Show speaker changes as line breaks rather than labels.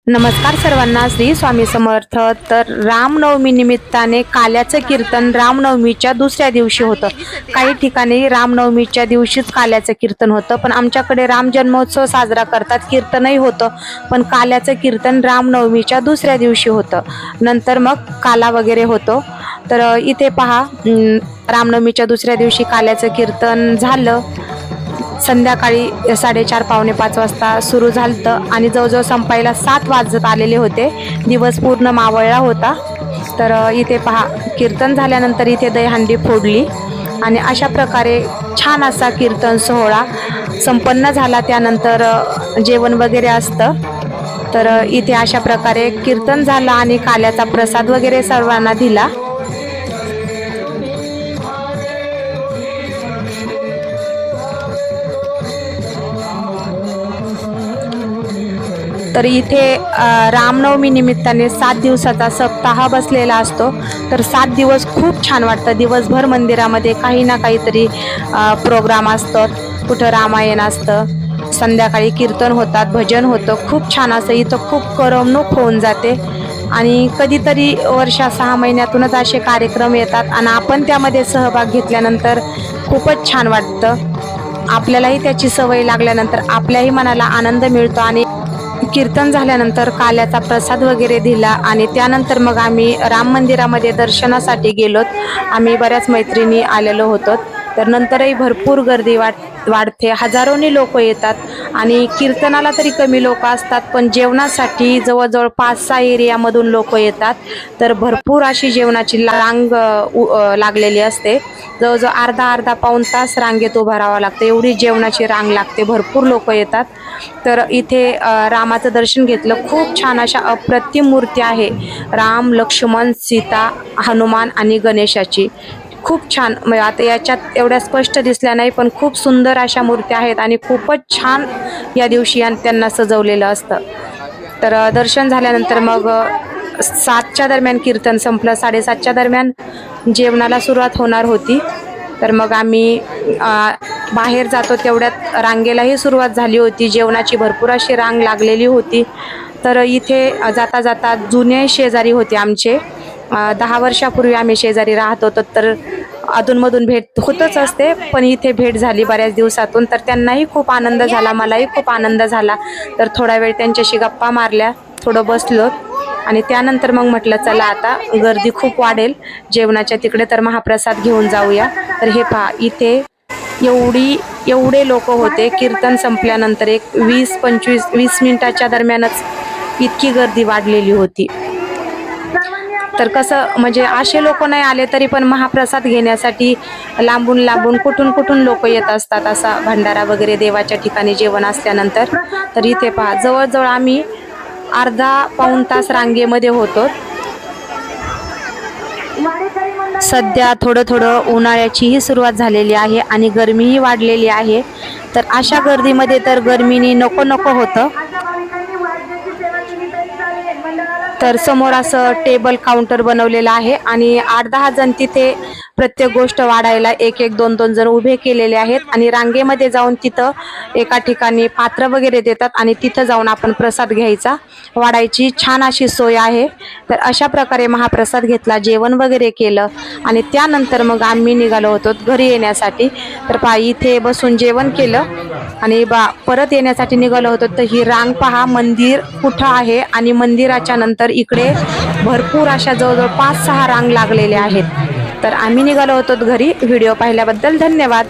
नमस्कार सर्वांना, श्री स्वामी समर्थ। तर रामनवमी निमित्ताने काल्याचं कीर्तन रामनवमीच्या दुसऱ्या दिवशी होतं। काही ठिकाणी रामनवमीच्या दिवशीच काल्याचं कीर्तन होतं, पण आमच्याकडे राम जन्मोत्सव साजरा करतात, कीर्तनही होतं, पण काल्याचं कीर्तन रामनवमीच्या दुसऱ्या दिवशी होतं। नंतर मग काला वगैरे होतो। तर इथे पहा, रामनवमीच्या दुसऱ्या दिवशी काल्याचं कीर्तन झालं। संध्याकाळी 4:30 पावणे 5 वाजता सुरू झालं आणि जवळजवळ संपायला 7 वाजत आलेले होते। दिवस पूर्ण मावळला होता। तर इथे पहा, कीर्तन झाल्यानंतर इथे दहीहंडी फोडली आणि अशा प्रकारे छान असा कीर्तन सोहळा संपन्न झाला। त्यानंतर जेवण वगैरे असतं। तर इथे अशा प्रकारे कीर्तन झालं आणि काल्याचा प्रसाद वगैरे सर्वांना दिला। तर इथे रामनवमी निमित्ताने 7 दिवसाचा सप्ताह बसलेला असतो। तर 7 दिवस खूप छान वाटतं। दिवसभर मंदिरामध्ये काही ना काहीतरी प्रोग्राम असतात, कुठं रामायण असतं, संध्याकाळी कीर्तन होतात, भजन होतं, खूप छान असं इथं खूप करमणूक होऊन जाते। आणि कधीतरी वर्षा 6 महिन्यातूनच असे कार्यक्रम येतात आणि आपण त्यामध्ये सहभाग घेतल्यानंतर खूपच छान वाटतं। आपल्यालाही त्याची सवय लागल्यानंतर आपल्याही मनाला आनंद मिळतो। आणि कीर्तन झाल्यानंतर काल्याचा प्रसाद वगैरे दिला आणि त्यानंतर मग आम्ही राम मंदिरामध्ये दर्शनासाठी गेलोत। आम्ही बऱ्याच मैत्रिणी आलेलो होतो। तर नंतरही भरपूर गर्दी वाढते, हजारोनी लोक येतात आणि कीर्तनाला तरी कमी लोक असतात, पण जेवणासाठी जवळजवळ 5-6 एरियामधून लोक येतात। तर भरपूर अशी जेवणाची रांग लागलेली असते। जवळजवळ अर्धा पाऊण तास रांगेत उभं राहावं लागतं, एवढी जेवणाची रांग लागते, भरपूर लोक येतात। तर इथे रामाचं दर्शन घेतलं। खूप छान अशा अप्रतिम मूर्ती आहे, राम, लक्ष्मण, सीता, हनुमान आणि गणेशाची। खूप छान, म्हणजे आता याच्यात एवढ्या स्पष्ट दिसल्या नाही, पण खूप सुंदर अशा मूर्त्या आहेत आणि खूपच छान या दिवशी त्यांना सजवलेलं असतं। तर दर्शन झाल्यानंतर मग 7च्या दरम्यान कीर्तन संपलं। 7:30च्या दरम्यान जेवणाला सुरुवात होणार होती। तर मग आम्ही बाहेर जातो तेवढ्यात रांगेलाही सुरुवात झाली होती, जेवणाची भरपूर अशी रांग लागलेली होती। तर इथे जाता जाता जुने शेजारी होते आमचे, 10 वर्षापूर्वी आम्ही शेजारी राहत होतो। तर अधूनमधून भेट होतच असते, पण इथे भेट झाली बऱ्याच दिवसातून। तर त्यांनाही खूप आनंद झाला, मलाही खूप आनंद झाला। तर थोडा वेळ त्यांच्याशी गप्पा मारल्या, थोडं बसलो आणि त्यानंतर मग म्हटलं चला आता गर्दी खूप वाढेल जेवणाच्या तिकडे, तर महाप्रसाद घेऊन जाऊया। तर हे पहा, इथे एवढे लोक होते। कीर्तन संपल्यानंतर एक 20 मिनिटाच्या दरम्यानच इतकी गर्दी वाढलेली होती। तर कसं, म्हणजे असे लोक नाही आले तरी पण महाप्रसाद घेण्यासाठी लांबून कुठून लोक येत असतात, असा भंडारा वगैरे देवाच्या ठिकाणी जेवण असल्यानंतर। तर इथे पहा, जवळजवळ आम्ही पाऊण तास रांगेमध्ये होतो। सध्या थोडं उन्हाळ्याचीही सुरुवात झालेली आहे आणि गरमीही वाढलेली आहे। तर अशा गर्दीमध्ये तर गरमीने नको होतं। तर समोर असं टेबल काउंटर बनवलेलं आहे आणि 8-10 जण तिथे प्रत्येक गोष्ट वाढायला 1-1, 2-2 जण उभे केलेले आहेत आणि रांगेमध्ये जाऊन तिथं एका ठिकाणी पात्र वगैरे देतात आणि तिथं जाऊन आपण प्रसाद घ्यायचा, वाढायची छान अशी सोय आहे। तर अशा प्रकारे महाप्रसाद घेतला, जेवण वगैरे केलं आणि त्यानंतर मग आम्ही निघालो होतो घरी येण्यासाठी। तर पहा, इथे बसून जेवण केलं आणि परत येण्यासाठी निघालो होतो। तर ही रांग पहा, मंदिर कुठं आहे आणि मंदिराच्या नंतर इकडे भरपूर अशा जवळजवळ 5-6 रांग लागलेल्या आहेत। तर आम्ही निघालो होतो घरी। व्हिडिओ पाहिल्याबद्दल धन्यवाद।